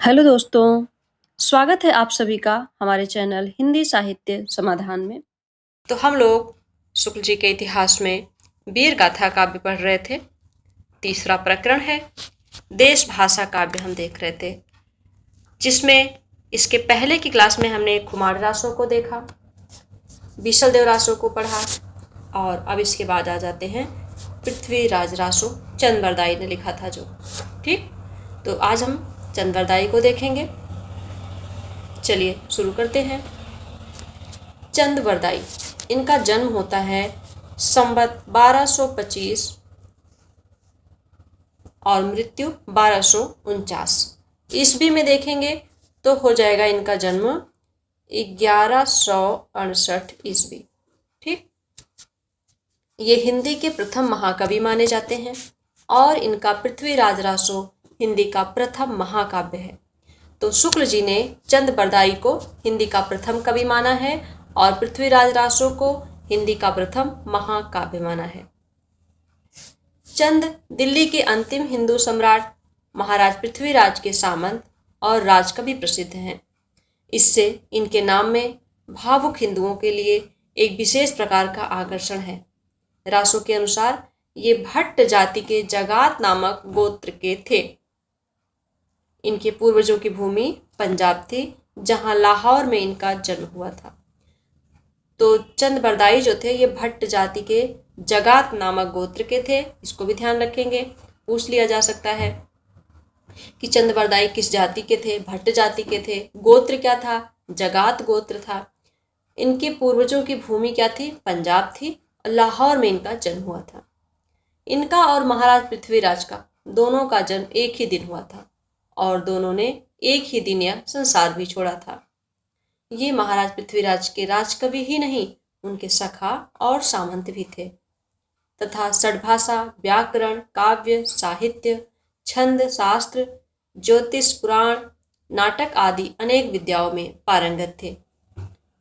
Hello दोस्तों, स्वागत है आप सभी का हमारे चैनल हिंदी साहित्य समाधान में। तो हम लोग शुक्ल जी के इतिहास में वीर गाथा काव्य पढ़ रहे थे। तीसरा प्रकरण है देश भाषा काव्य हम देख रहे थे, जिसमें इसके पहले की क्लास में हमने खुमार रासों को देखा, बीसल देव रासों को पढ़ा और अब इसके बाद आ जाते हैं पृथ्वीराज रासो, चंद बरदाई ने लिखा था जो। ठीक, तो आज हम चंद बरदाई को देखेंगे। चलिए शुरू करते हैं। चंद बरदाई, इनका जन्म होता है संवत 1225 और मृत्यु 1249 ईस्वी में देखेंगे तो हो जाएगा इनका जन्म 1168 ईस्वी। ठीक, ये हिंदी के प्रथम महाकवि माने जाते हैं और इनका पृथ्वीराज रासो हिंदी का प्रथम महाकाव्य है। तो शुक्ल जी ने चंद बरदाई को हिंदी का प्रथम कवि माना है और पृथ्वीराज रासो को हिंदी का प्रथम महाकाव्य माना है। चंद दिल्ली के अंतिम हिंदू सम्राट महाराज पृथ्वीराज के सामंत और राजकवि प्रसिद्ध हैं। इससे इनके नाम में भावुक हिंदुओं के लिए एक विशेष प्रकार का आकर्षण है। रासो के अनुसार ये भट्ट जाति के जगात नामक गोत्र के थे। इनके पूर्वजों की भूमि पंजाब थी, जहां लाहौर में इनका जन्म हुआ था। तो चंद बरदाई जो थे ये भट्ट जाति के जगात नामक गोत्र के थे। इसको भी ध्यान रखेंगे, पूछ लिया जा सकता है कि चंद बरदाई किस जाति के थे। भट्ट जाति के थे। गोत्र क्या था? जगात गोत्र था। इनके पूर्वजों की भूमि क्या थी? पंजाब थी और लाहौर में इनका जन्म हुआ था। इनका और महाराज पृथ्वीराज का दोनों का जन्म एक ही दिन हुआ था और दोनों ने एक ही दिन यह संसार भी छोड़ा था। ये महाराज पृथ्वीराज के राजकवि ही नहीं, उनके सखा और सामंत भी थे तथा षड्भाषा, व्याकरण, काव्य, साहित्य, छंद, शास्त्र, ज्योतिष, पुराण, नाटक आदि अनेक विद्याओं में पारंगत थे।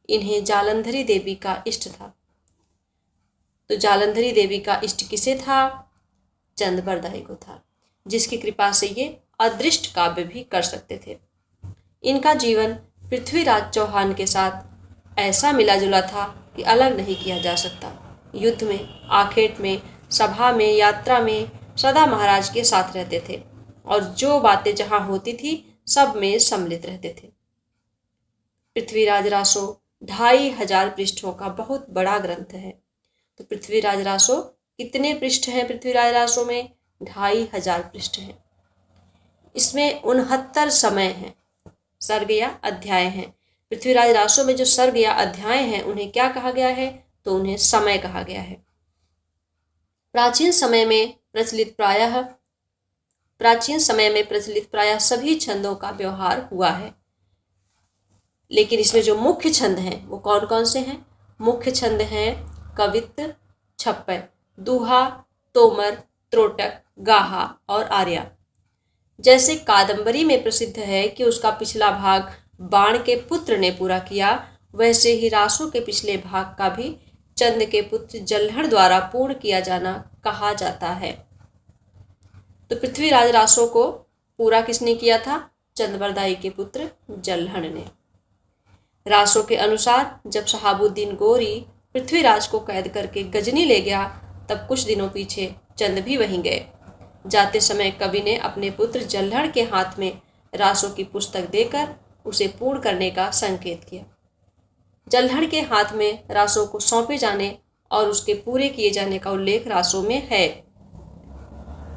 इन्हें जालंधरी देवी का इष्ट था। तो जालंधरी देवी का इष्ट किसे था? चंद बरदाई को था, जिसकी कृपा से ये अदृष्ट काव्य भी कर सकते थे। इनका जीवन पृथ्वीराज चौहान के साथ ऐसा मिला जुला था कि अलग नहीं किया जा सकता। युद्ध में, आखेट में, सभा में, यात्रा में सदा महाराज के साथ रहते थे और जो बातें जहां होती थी सब में सम्मिलित रहते थे। पृथ्वीराज रासो 2500 पृष्ठों का बहुत बड़ा ग्रंथ है। तो पृथ्वीराज रासो कितने पृष्ठ हैं? पृथ्वीराज रासो में 2500 पृष्ठ हैं। इसमें 69 समय हैं, सर्ग या अध्याय हैं। पृथ्वीराज रासो में जो सर्ग या अध्याय हैं उन्हें क्या कहा गया है? तो उन्हें समय कहा गया है। प्राचीन समय में प्रचलित प्रायः सभी छंदों का व्यवहार हुआ है, लेकिन इसमें जो मुख्य छंद हैं वो कौन कौन से हैं? मुख्य छंद हैं कवित्त, छप्पर, दूहा, तोमर, त्रोटक, गाहा और आर्या। जैसे कादंबरी में प्रसिद्ध है कि उसका पिछला भाग बाण के पुत्र ने पूरा किया, वैसे ही रासो के पिछले भाग का भी चंद के पुत्र जल्हड़ द्वारा पूर्ण किया जाना कहा जाता है। तो पृथ्वीराज रासो को पूरा किसने किया था? चंद बरदाई के पुत्र जल्हड़ ने। रासो के अनुसार जब शहाबुद्दीन गोरी पृथ्वीराज को कैद करके गजनी ले गया, तब कुछ दिनों पीछे चंद भी वहीं गए। जाते समय कवि ने अपने पुत्र जल्हड़ के हाथ में रासो की पुस्तक देकर उसे पूर्ण करने का संकेत किया। जल्हड़ के हाथ में रासो को सौंपे जाने और उसके पूरे किए जाने का उल्लेख रासो में है।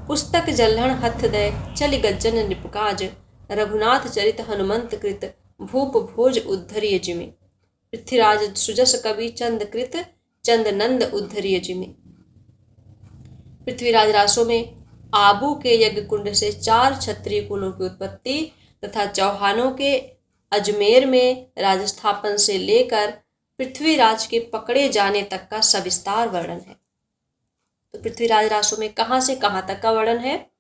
पुस्तक जल्हड़ हथ दय चल गज्जन निपकाज, रघुनाथ चरित हनुमंत कृत भूप भोज उद्धरिय जिमे। पृथ्वीराज सुजस कवि चंद कृत चंद नंद उद्धरिय जिमे। पृथ्वीराज रासो में आबू के यज्ञ कुंड से 4 क्षत्रिय कुलों की उत्पत्ति तथा चौहानों के अजमेर में राजस्थापन से लेकर पृथ्वीराज के पकड़े जाने तक का सविस्तार वर्णन है। तो पृथ्वीराज रासो में कहां से कहां तक का वर्णन है?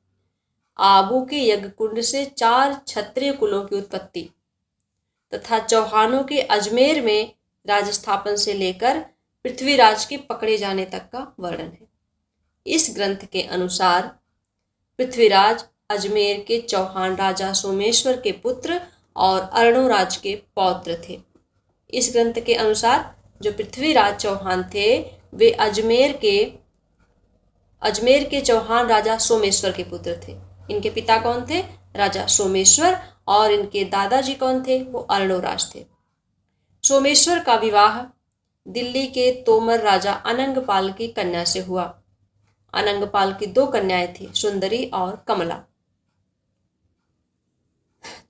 आबू के यज्ञ कुंड से 4 क्षत्रिय कुलों की उत्पत्ति तथा चौहानों के अजमेर में राजस्थापन से लेकर पृथ्वीराज के पकड़े जाने तक का वर्णन है। इस ग्रंथ के अनुसार पृथ्वीराज अजमेर के चौहान राजा सोमेश्वर के पुत्र और अर्णोराज के पौत्र थे। इस ग्रंथ के अनुसार जो पृथ्वीराज चौहान थे वे अजमेर के चौहान राजा सोमेश्वर के पुत्र थे। इनके पिता कौन थे? राजा सोमेश्वर। और इनके दादाजी कौन थे? वो अर्णोराज थे। सोमेश्वर का विवाह दिल्ली के तोमर राजा अनंगपाल की कन्या से हुआ। अनंगपाल की 2 कन्याएं थी, सुंदरी और कमला।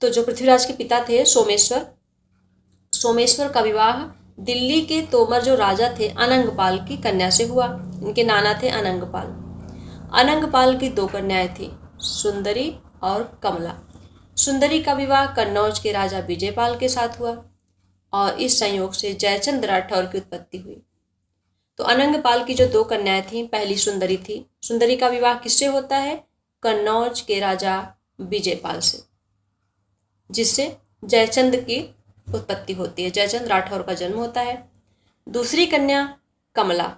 तो जो पृथ्वीराज के पिता थे सोमेश्वर का विवाह दिल्ली के तोमर जो राजा थे अनंगपाल की कन्या से हुआ। इनके नाना थे अनंगपाल। अनंगपाल की 2 कन्याएं थी, सुंदरी और कमला। सुंदरी का विवाह कन्नौज के राजा विजयपाल के साथ हुआ और इस संयोग से जयचंद राठौर की उत्पत्ति हुई। तो अनंगपाल की जो 2 कन्याएं थीं, पहली सुंदरी थी। सुंदरी का विवाह किससे होता है? कन्नौज के राजा विजयपाल से, जिससे जयचंद की उत्पत्ति होती है, जयचंद राठौर का जन्म होता है। दूसरी कन्या कमला,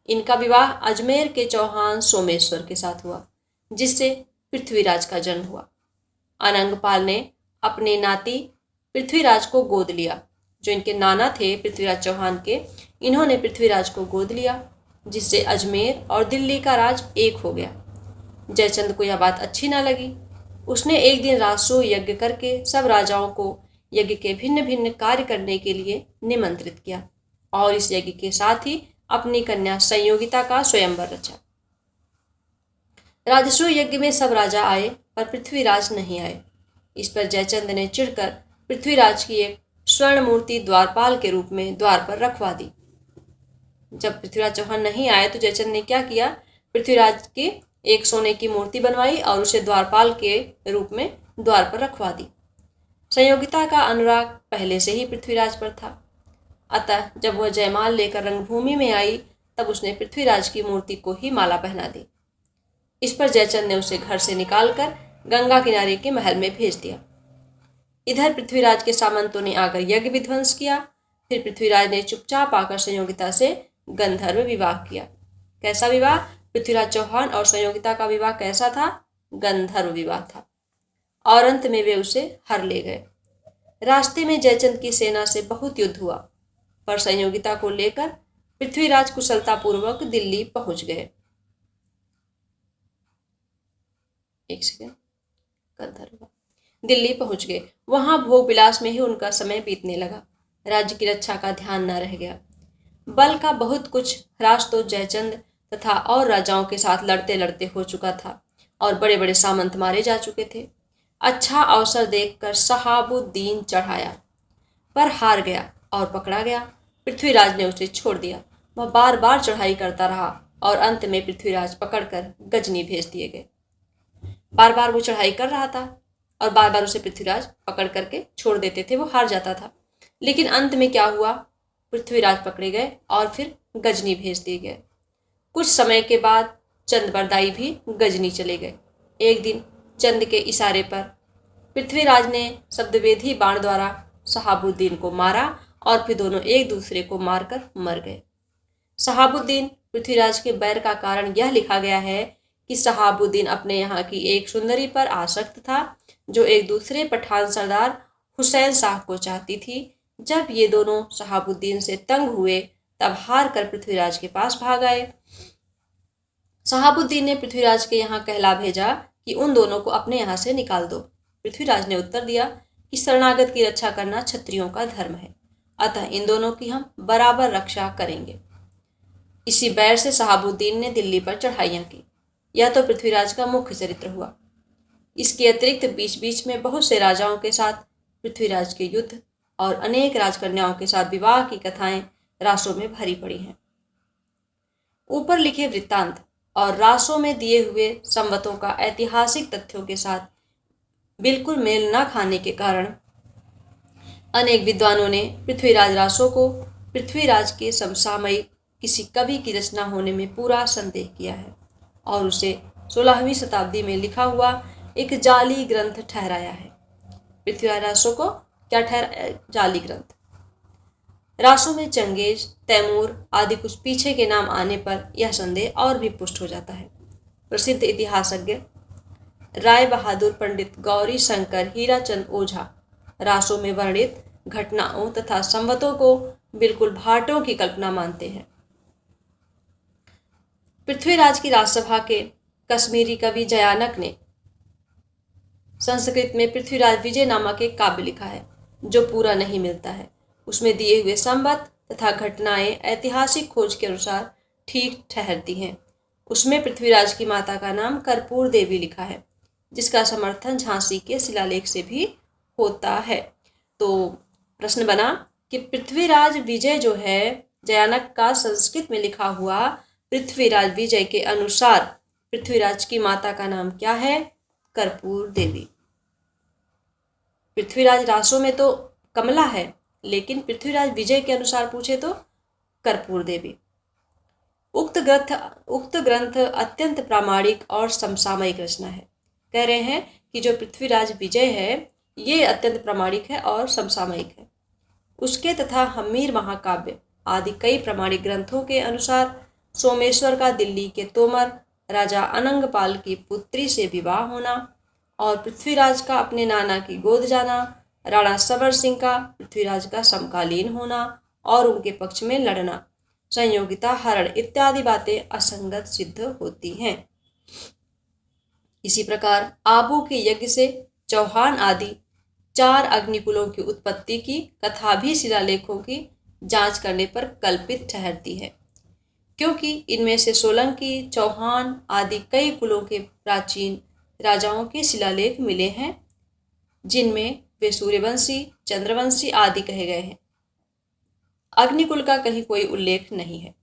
इनका विवाह अजमेर के चौहान सोमेश्वर के साथ हुआ, जिससे पृथ्वीराज का जन्म हुआ। अनंगपाल ने अपने नाती पृथ्वीराज को गोद लिया। जो इनके नाना थे पृथ्वीराज चौहान के, इन्होंने पृथ्वीराज को गोद लिया, जिससे अजमेर और दिल्ली का राज एक हो गया। जयचंद को यह बात अच्छी ना लगी। उसने एक दिन रासो यज्ञ करके सब राजाओं को यज्ञ के भिन्न भिन्न कार्य करने के लिए निमंत्रित किया और इस यज्ञ के साथ ही अपनी कन्या संयोगिता का स्वयंवर रचा। राजसूय यज्ञ में सब राजा आए पर पृथ्वीराज नहीं आए। इस पर जयचंद ने चिढ़कर पृथ्वीराज की एक स्वर्ण मूर्ति द्वारपाल के रूप में द्वार पर रखवा दी। जब पृथ्वीराज चौहान नहीं आए तो जयचंद ने क्या किया? पृथ्वीराज की एक सोने की मूर्ति बनवाई और उसे द्वारपाल के रूप में द्वार पर रखवा दी। संयोगिता का अनुराग पहले से ही पृथ्वीराज पर था, अतः जब वह जयमाल लेकर रंगभूमि में आई तब उसने पृथ्वीराज की मूर्ति को ही माला पहना दी। इस पर जयचंद ने उसे घर से निकालकर गंगा किनारे के महल में भेज दिया। इधर पृथ्वीराज के सामंतों ने आकर यज्ञ विध्वंस किया। फिर पृथ्वीराज ने चुपचाप आकर संयोगिता से गंधर्व विवाह किया। कैसा विवाह? पृथ्वीराज चौहान और संयोगिता का विवाह कैसा था? गंधर्व विवाह था। और अंत में वे उसे हर ले गए। रास्ते में जयचंद की सेना से बहुत युद्ध हुआ, पर संयोगिता को लेकर पृथ्वीराज कुशलतापूर्वक दिल्ली पहुंच गए। दिल्ली पहुंच गए। वहां भोग विलास में ही उनका समय बीतने लगा। राज्य की रक्षा का ध्यान न रह गया। बल का बहुत कुछ ह्रास तो जयचंद तथा और राजाओं के साथ लड़ते लड़ते हो चुका था और बड़े बड़े सामंत मारे जा चुके थे। अच्छा अवसर देखकर शहाबुद्दीन चढ़ाया, पर हार गया और पकड़ा गया। पृथ्वीराज ने उसे छोड़ दिया। वह बार बार चढ़ाई करता रहा और अंत में पृथ्वीराज पकड़कर गजनी भेज दिए गए। बार बार वो चढ़ाई कर रहा था और बार बार उसे पृथ्वीराज पकड़ करके छोड़ देते थे, वो हार जाता था। लेकिन अंत में क्या हुआ? पृथ्वीराज पकड़े गए और फिर गजनी भेज दिए गए। कुछ समय के बाद चंद भी गजनी चले गए। एक दिन चंद के इशारे पर पृथ्वीराज ने शब्दवेधी बाण द्वारा शहाबुद्दीन को मारा और फिर दोनों एक दूसरे को मारकर मर गए। शहाबुद्दीन पृथ्वीराज के बैर का कारण यह लिखा गया है कि शहाबुद्दीन अपने यहाँ की एक सुंदरी पर आसक्त था जो एक दूसरे पठान सरदार हुसैन शाह को चाहती थी। जब ये दोनों शहाबुद्दीन से तंग हुए तब हार कर पृथ्वीराज के पास भाग आए। शहाबुद्दीन ने पृथ्वीराज के यहाँ कहला भेजा कि उन दोनों को अपने यहाँ से निकाल दो। पृथ्वीराज ने उत्तर दिया कि शरणागत की रक्षा करना क्षत्रियों का धर्म है, अतः इन दोनों की हम बराबर रक्षा करेंगे। इसी बैर से शहाबुद्दीन ने दिल्ली पर चढ़ाइयाँ की। यह तो पृथ्वीराज का मुख्य चरित्र हुआ। इसके अतिरिक्त बीच बीच में बहुत से राजाओं के साथ पृथ्वीराज के युद्ध और अनेक राजकन्याओं के साथ विवाह की कथाएं रासों में भरी पड़ी हैं। ऊपर लिखे वृत्तांत और रासों में दिए हुए संवतों का ऐतिहासिक तथ्यों के साथ बिल्कुल मेल न खाने के कारण अनेक विद्वानों ने पृथ्वीराज रासों को पृथ्वीराज के समसामयिक किसी कवि की रचना होने में पूरा संदेह किया है और उसे 16वीं शताब्दी में लिखा हुआ एक जाली ग्रंथ ठहराया है। पृथ्वीराज रासों को क्या ठहराया? जाली ग्रंथ। रासों में चंगेज, तैमूर आदि कुछ पीछे के नाम आने पर यह संदेह और भी पुष्ट हो जाता है। प्रसिद्ध इतिहासज्ञ राय बहादुर पंडित गौरी शंकर हीराचंद ओझा रासों में वर्णित घटनाओं तथा संवतों को बिल्कुल भाटों की कल्पना मानते हैं। पृथ्वीराज की राजसभा के कश्मीरी कवि जयानक ने संस्कृत में पृथ्वीराज विजय नामक एक काव्य लिखा है जो पूरा नहीं मिलता है। उसमें दिए हुए संवत तथा घटनाएं ऐतिहासिक खोज के अनुसार ठीक ठहरती हैं। उसमें पृथ्वीराज की माता का नाम कर्पूर देवी लिखा है, जिसका समर्थन झांसी के शिलालेख से भी होता है। तो प्रश्न बना कि पृथ्वीराज विजय जो है जयानक का संस्कृत में लिखा हुआ पृथ्वीराज विजय के अनुसार पृथ्वीराज की माता का नाम क्या है? कर्पूर देवी। पृथ्वीराज रासों में तो कमला है, लेकिन पृथ्वीराज विजय के अनुसार पूछे तो कर्पूर देवी। उक्त ग्रंथ अत्यंत प्रामाणिक और समसामयिक रचना है। कह रहे हैं कि जो पृथ्वीराज विजय है ये अत्यंत प्रामाणिक है और समसामयिक है। उसके तथा हम्मीर महाकाव्य आदि कई प्रामाणिक ग्रंथों के अनुसार सोमेश्वर का दिल्ली के तोमर राजा अनंगपाल की पुत्री से विवाह होना और पृथ्वीराज का अपने नाना की गोद जाना, राणा सबर सिंह का पृथ्वीराज का समकालीन होना और उनके पक्ष में लड़ना, संयोगिता हरण इत्यादि बातें असंगत सिद्ध होती हैं। इसी प्रकार आबू के यज्ञ से चौहान आदि 4 अग्निकुलों की उत्पत्ति की कथा भी शिलालेखों की जांच करने पर कल्पित ठहरती है, क्योंकि इनमें से सोलंकी, चौहान आदि कई कुलों के प्राचीन राजाओं के शिलालेख मिले हैं, जिनमें वे सूर्यवंशी, चंद्रवंशी आदि कहे गए हैं। अग्निकुल का कहीं कोई उल्लेख नहीं है।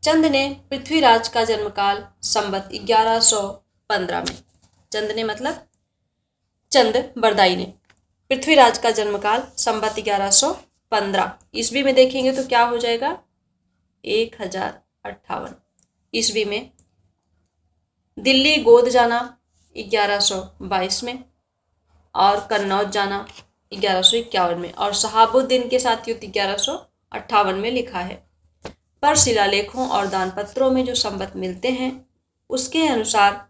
चंद ने पृथ्वीराज का जन्मकाल संवत 1115 में, चंद ने मतलब चंद बरदाई ने पृथ्वीराज का जन्मकाल संवत 1115 ईस्वी में देखेंगे तो क्या हो जाएगा? 1058 ईस्वी में। दिल्ली गोद जाना 1122 में और कन्नौज जाना 1151 में और शहाबुद्दीन के साथ युद्ध 1158 में लिखा है। पर शिलालेखों और दानपत्रों में जो संवत मिलते हैं उसके अनुसार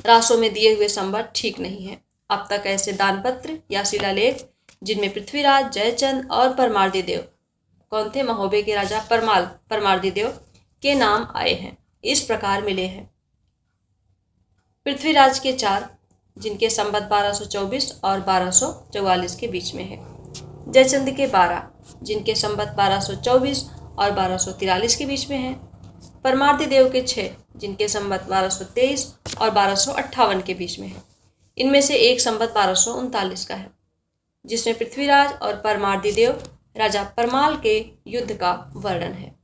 रासों में दिए हुए संवत ठीक नहीं है। अब तक ऐसे दानपत्र या शिलालेख जिनमें पृथ्वीराज, जयचंद और परमार्दी देव, कौन थे? महोबे के राजा परमार्दी देव के नाम आए हैं, इस प्रकार मिले हैं। पृथ्वीराज के 4 जिनके संवत 1224 और 1244 के बीच में है, जयचंद के 12 जिनके संवत 1224 और 1243 के बीच में है, परमार्दी देव के 6 जिनके संवत 1223 और 1258 के बीच में है। इनमें से एक संवत 1239 का है, जिसमें पृथ्वीराज और परमार्दी देव राजा परमाल के युद्ध का वर्णन है।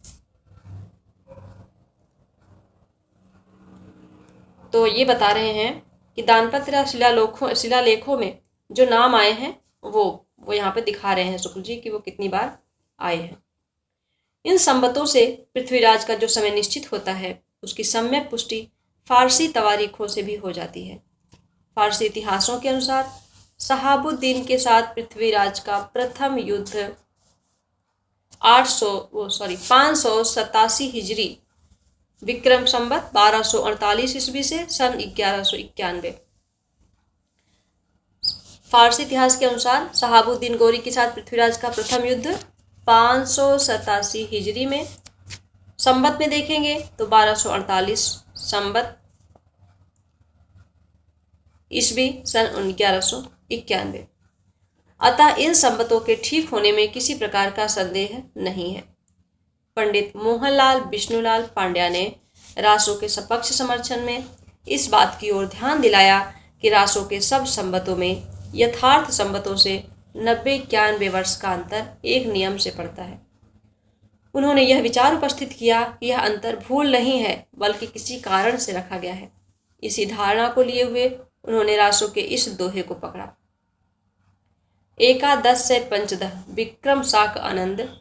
तो ये बता रहे हैं कि दानपत्र या शिलालेखों में जो नाम आए हैं वो यहाँ पे दिखा रहे हैं शुक्ल जी कि वो कितनी बार आए हैं। इन संवतों से पृथ्वीराज का जो समय निश्चित होता है उसकी सम्यक पुष्टि फारसी तवारीखों से भी हो जाती है। फारसी इतिहासों के अनुसार शहाबुद्दीन के साथ पृथ्वीराज का प्रथम युद्ध 587 हिजरी विक्रम संवत 1248 ईस्वी से सन 1191। फारसी इतिहास के अनुसार शहाबुद्दीन गौरी के साथ पृथ्वीराज का प्रथम युद्ध 587 हिजरी में। संवत में देखेंगे तो 1248 संवत ईस्वी सन 1191। अतः इन संवतों के ठीक होने में किसी प्रकार का संदेह नहीं है। पंडित मोहनलाल विष्णुलाल पांड्या ने रासों के सपक्ष समर्थन में इस बात की ओर ध्यान दिलाया कि रासों के सब संवतों में यथार्थ संवतों से 90-91 वर्ष का अंतर एक नियम से पड़ता है। उन्होंने यह विचार उपस्थित किया कि यह अंतर भूल नहीं है बल्कि किसी कारण से रखा गया है। इसी धारणा को लिए हुए उन्होंने रासों के इस दोहे को पकड़ा। एकादश से पंचदह विक्रम साक आनंद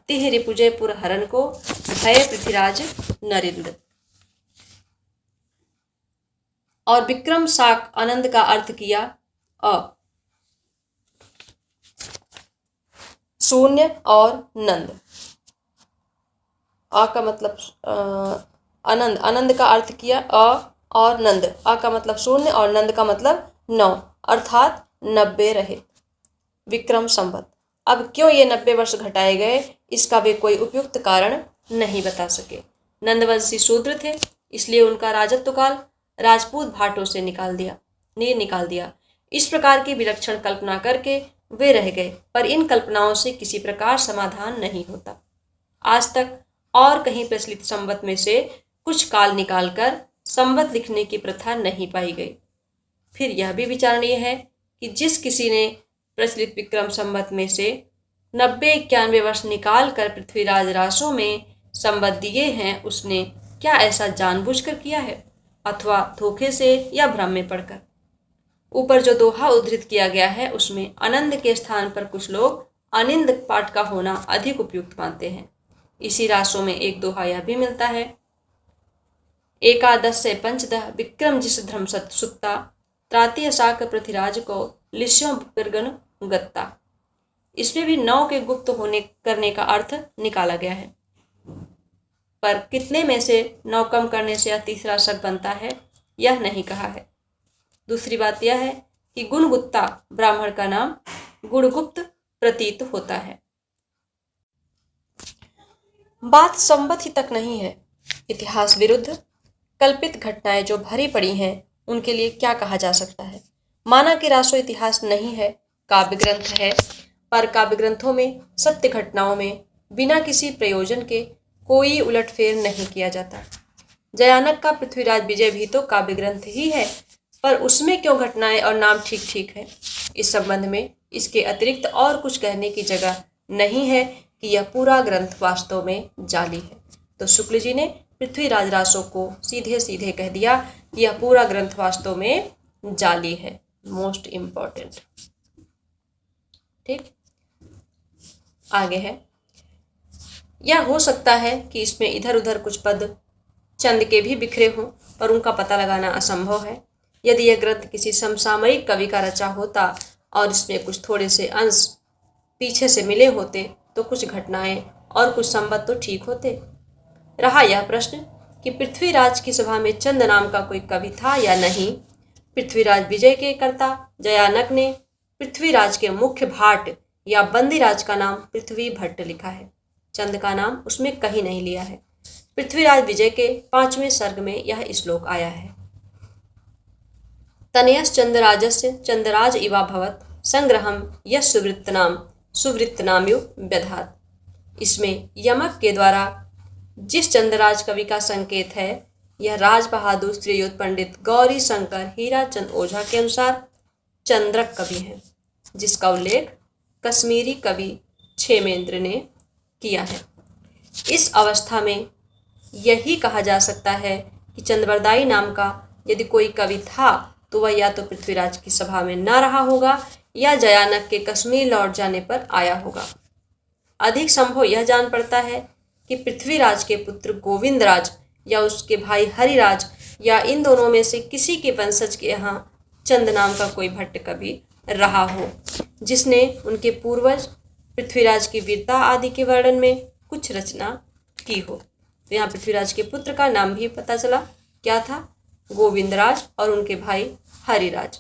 तिह रिपुजय पुर हरण को भय पृथ्वीराज नरेंद्र। और विक्रम साक आनंद का अर्थ किया शून्य और नंद। का मतलब आनंद, आनंद का अर्थ किया और नंद, अ का मतलब शून्य और नंद का मतलब 9, अर्थात 90 रहे विक्रम संवत। अब क्यों ये 90 वर्ष घटाए गए, इसका वे कोई उपयुक्त कारण नहीं बता सके। नंदवंशी शूद्र थे, इसलिए उनका राजत्व काल राजपूत भाटों से निकाल दिया। इस प्रकार की विलक्षण कल्पना करके वे रह गए, पर इन कल्पनाओं से किसी प्रकार समाधान नहीं होता। आज तक और कहीं प्रचलित संवत में से कुछ काल निकालकर संवत लिखने की प्रथा नहीं पाई गई। फिर यह भी विचारणीय है कि जिस किसी ने प्रचलित विक्रम संवत में से 90-91 वर्ष निकाल कर पृथ्वीराज रासो में संवत दिए हैं, उसने क्या ऐसा जानबूझकर किया है अथवा धोखे से या भ्रम में पड़कर। ऊपर जो दोहा उद्धृत किया गया है उसमें आनंद के स्थान पर कुछ लोग अनिंद पाठ का होना अधिक उपयुक्त मानते हैं। इसी रासों में एक दोहा यह भी मिलता है, एकादश से पंचदह विक्रम जिस धर्म सुत्ता त्रातीय शाक पृथ्वीराज को लिस्यों पिरगन गत्ता। इसमें भी 9 के गुप्त होने करने का अर्थ निकाला गया है, पर कितने में से 9 कम करने से यह तीसरा शक बनता है यह नहीं कहा है। दूसरी बात यह है कि गुणगुप्ता ब्राह्मण का नाम गुणगुप्त प्रतीत होता है। बात संवत ही तक नहीं है, इतिहास विरुद्ध कल्पित घटनाएं जो भरी पड़ी हैं उनके लिए क्या कहा जा सकता है। माना कि रासो इतिहास नहीं है, काव्य ग्रंथ है, पर काव्य ग्रंथों में सत्य घटनाओं में बिना किसी प्रयोजन के कोई उलटफेर नहीं किया जाता। जयानक का पृथ्वीराज विजय भी तो काव्य ग्रंथ ही है, पर उसमें क्यों घटनाएं और नाम ठीक ठीक है। इस संबंध में इसके अतिरिक्त और कुछ कहने की जगह नहीं है कि यह पूरा ग्रंथ वास्तव में जाली है। तो शुक्ल जी ने पृथ्वीराज रासो को सीधे सीधे कह दिया कि यह पूरा ग्रंथ वास्तव में जाली है। Most important. ठीक, आगे है, यह हो सकता है कि इसमें इधर उधर कुछ पद चंद के भी बिखरे हों, पर उनका पता लगाना असंभव है। यदि यह ग्रंथ किसी समसामयिक कवि का रचा होता और इसमें कुछ थोड़े से अंश पीछे से मिले होते तो कुछ घटनाएं और कुछ संवत तो ठीक होते। रहा यह प्रश्न कि पृथ्वीराज की सभा में चंद नाम का कोई कवि था या नहीं। पृथ्वीराज विजय के कर्ता जयानक ने पृथ्वीराज के मुख्य भाट या बंदीराज का नाम पृथ्वी भट्ट लिखा है, चंद का नाम उसमें कहीं नहीं लिया है। पृथ्वीराज विजय के 5वें सर्ग में यह श्लोक आया है, तनयस चंद्रराजस्य चंद्रराज इवा भवत संग्रहम यश सुवृत्तनाम्यु व्यधात। इसमें यमक के द्वारा जिस चंद्रराज कवि का संकेत है यह राज बहादुर श्रीयुत पंडित गौरी शंकर हीराचंद ओझा के अनुसार चंद्रक कवि हैं, जिसका उल्लेख कश्मीरी कवि क्षेमेंद्र ने किया है। इस अवस्था में यही कहा जा सकता है कि चंद्रवरदायी नाम का यदि कोई कवि था तो वह या तो पृथ्वीराज की सभा में न रहा होगा या जयानक के कश्मीर लौट जाने पर आया होगा। अधिक संभव यह जान पड़ता है कि पृथ्वीराज के पुत्र गोविंदराज या उसके भाई हरिराज या इन दोनों में से किसी के वंशज के यहाँ चंद नाम का कोई भट्ट कवि रहा हो, जिसने उनके पूर्वज पृथ्वीराज की वीरता आदि के वर्णन में कुछ रचना की हो। तो यहाँ पृथ्वीराज के पुत्र का नाम भी पता चला, क्या था, गोविंदराज, और उनके भाई हरिराज,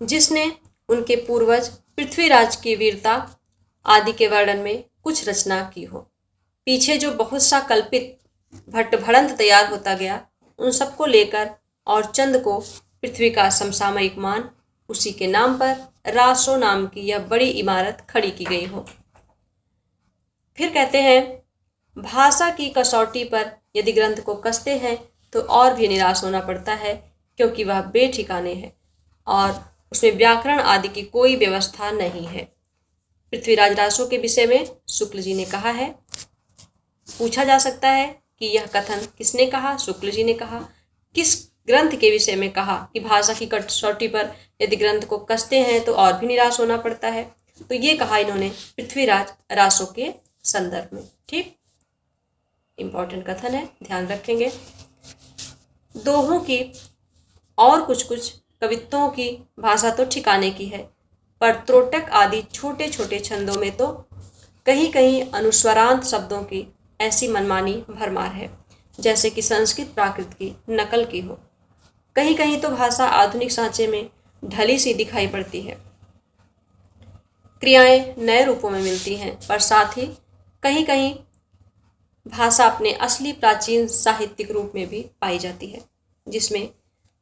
जिसने उनके पूर्वज पृथ्वीराज की वीरता आदि के वर्णन में कुछ रचना की हो। पीछे जो बहुत सा कल्पित भट्टभड़ंत तैयार होता गया उन सबको लेकर और चंद को पृथ्वी का समसामयिक मान उसी के नाम पर रासो नाम की यह बड़ी इमारत खड़ी की गई हो। फिर कहते हैं, भाषा की कसौटी पर यदि ग्रंथ को कसते हैं तो और भी निराश होना पड़ता है, क्योंकि वह बेठिकाने है और उसमें व्याकरण आदि की कोई व्यवस्था नहीं है। पृथ्वीराज रासो के विषय में शुक्ल जी ने कहा है, पूछा जा सकता है कि यह कथन किसने कहा, शुक्ल जी ने कहा। किस ग्रंथ के विषय में कहा कि भाषा की कसौटी पर यदि ग्रंथ को कसते हैं तो और भी निराश होना पड़ता है, तो ये कहा इन्होंने पृथ्वीराज रासो के संदर्भ में। ठीक, इंपॉर्टेंट कथन है, ध्यान रखेंगे। दोहों की और कुछ कुछ कवित्वों की भाषा तो ठिकाने की है, पर त्रोटक आदि छोटे छोटे छंदों में तो कहीं कहीं अनुस्वरांत शब्दों की ऐसी मनमानी भरमार है जैसे कि संस्कृत प्राकृत की नकल की हो। कहीं कहीं तो भाषा आधुनिक सांचे में ढली सी दिखाई पड़ती है। क्रियाएं नए रूपों में मिलती हैं, पर साथ ही कहीं कहीं भाषा अपने असली प्राचीन साहित्यिक रूप में भी पाई जाती है, जिसमें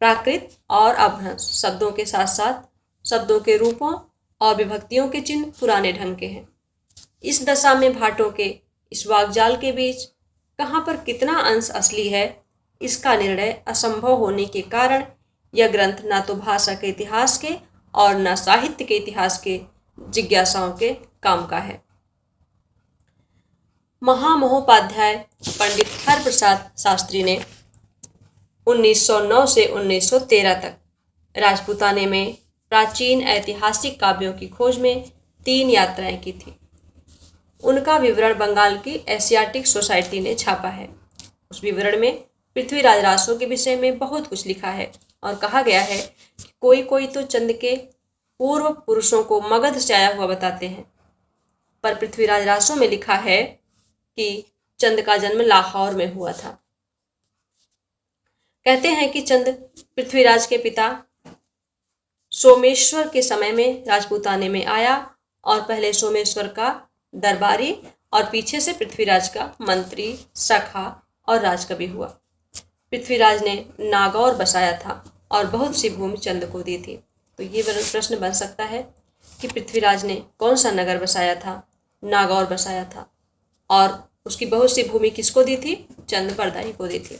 प्राकृत और अपभ्रंश शब्दों के साथ साथ शब्दों के रूपों और विभक्तियों के चिन्ह पुराने ढंग के हैं। इस दशा में भाटों के इस वाकजाल के बीच कहाँ पर कितना अंश असली है, इसका निर्णय असंभव होने के कारण यह ग्रंथ न तो भाषा के इतिहास के और न साहित्य के इतिहास के जिज्ञासाओं के काम का है। महामहोपाध्याय पंडित हरप्रसाद शास्त्री ने 1909 से 1913 तक राजपूताने में प्राचीन ऐतिहासिक काव्यों की खोज में 3 यात्राएं की थी। उनका विवरण बंगाल की एशियाटिक सोसाइटी ने छापा है। उस विवरण में पृथ्वीराज रासो के विषय में बहुत कुछ लिखा है और कहा गया है कि कोई कोई तो चंद के पूर्व पुरुषों को मगध से आया हुआ बताते हैं, पर पृथ्वीराज रासो में लिखा है कि चंद का जन्म लाहौर में हुआ था। कहते हैं कि चंद पृथ्वीराज के पिता सोमेश्वर के समय में राजपूताने में आया और पहले सोमेश्वर का दरबारी और पीछे से पृथ्वीराज का मंत्री, सखा और राजकवि हुआ। पृथ्वीराज ने नागौर बसाया था और बहुत सी भूमि चंद को दी थी। तो ये प्रश्न बन सकता है कि पृथ्वीराज ने कौन सा नगर बसाया था? नागौर बसाया था। और उसकी बहुत सी भूमि किसको दी थी? चंद बरदाई को दी थी।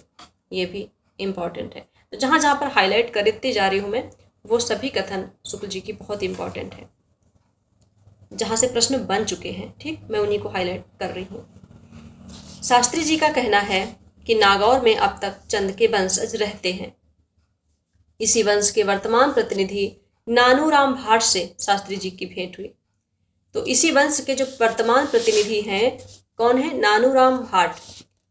ये भी इम्पॉर्टेंट है। तो जहाँ जहाँ पर हाईलाइट करती जा रही हूँ मैं, वो सभी कथन शुक्ल जी की बहुत इम्पॉर्टेंट है, जहाँ से प्रश्न बन चुके हैं। ठीक, मैं उन्हीं को हाईलाइट कर रही हूँ। शास्त्री जी का कहना है कि नागौर में अब तक चंद के वंशज रहते हैं। इसी वंश के वर्तमान प्रतिनिधि नानूराम भाट से शास्त्री जी की भेंट हुई। तो इसी वंश के जो वर्तमान प्रतिनिधि हैं, कौन है? नानूराम भाट।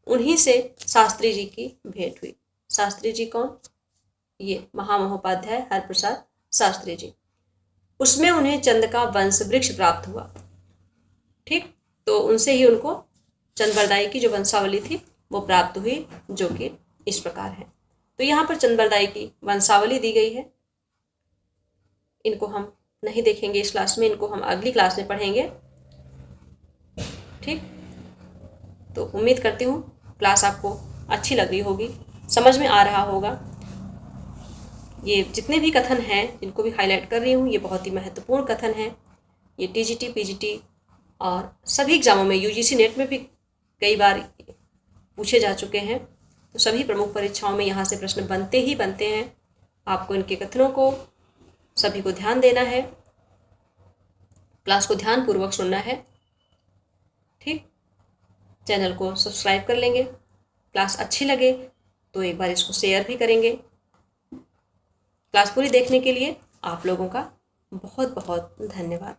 उन्हीं से शास्त्री जी की भेंट हुई। शास्त्री जी कौन? ये महामहोपाध्याय हरप्रसाद शास्त्री जी। उसमें उन्हें चंद का वंश वृक्ष प्राप्त हुआ। ठीक, तो उनसे ही उनको चंद बरदाई की जो वंशावली थी वो प्राप्त हुई, जो कि इस प्रकार है। तो यहाँ पर चंद बरदाई की वंशावली दी गई है। इनको हम नहीं देखेंगे इस क्लास में, इनको हम अगली क्लास में पढ़ेंगे। ठीक, तो उम्मीद करती हूँ क्लास आपको अच्छी लग रही होगी, समझ में आ रहा होगा। ये जितने भी कथन हैं जिनको भी हाईलाइट कर रही हूँ, ये बहुत ही महत्वपूर्ण कथन हैं। ये टीजीटी, पीजीटी और सभी एग्जामों में, यूजीसी नेट में भी कई बार पूछे जा चुके हैं। तो सभी प्रमुख परीक्षाओं में यहाँ से प्रश्न बनते ही बनते हैं। आपको इनके कथनों को सभी को ध्यान देना है, क्लास को ध्यानपूर्वक सुनना है। ठीक, चैनल को सब्सक्राइब कर लेंगे। क्लास अच्छी लगे तो एक बार इसको शेयर भी करेंगे। क्लास पूरी देखने के लिए आप लोगों का बहुत बहुत धन्यवाद।